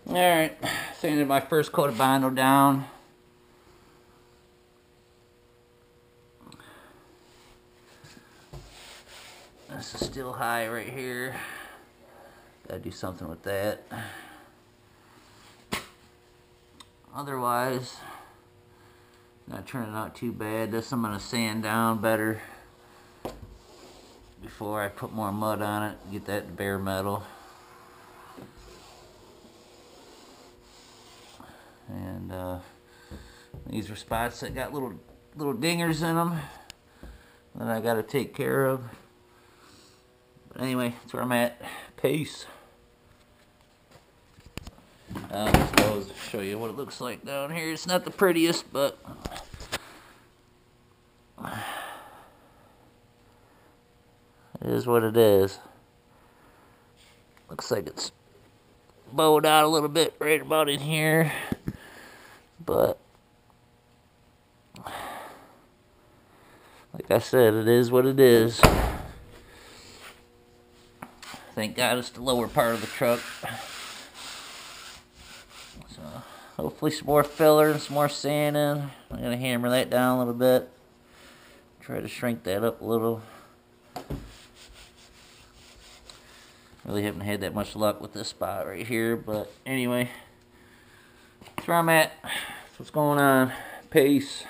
Alright, sanded my first coat of bondo down. This is still high right here. Gotta do something with that. Otherwise, not turning out too bad. This I'm gonna sand down better before I put more mud on it. Get that bare metal. And these are spots that got little dingers in them that I gotta take care of. But anyway, that's where I'm at. Peace. I suppose show you what it looks like down here. It's not the prettiest, but it is what it is. Looks like it's bowed out a little bit right about in here, but like I said, it is what it is. Thank God it's the lower part of the truck. So hopefully some more filler and some more sanding. I'm gonna hammer that down a little bit. Try to shrink that up a little. Really haven't had that much luck with this spot right here, but anyway, that's where I'm at. That's what's going on. Peace.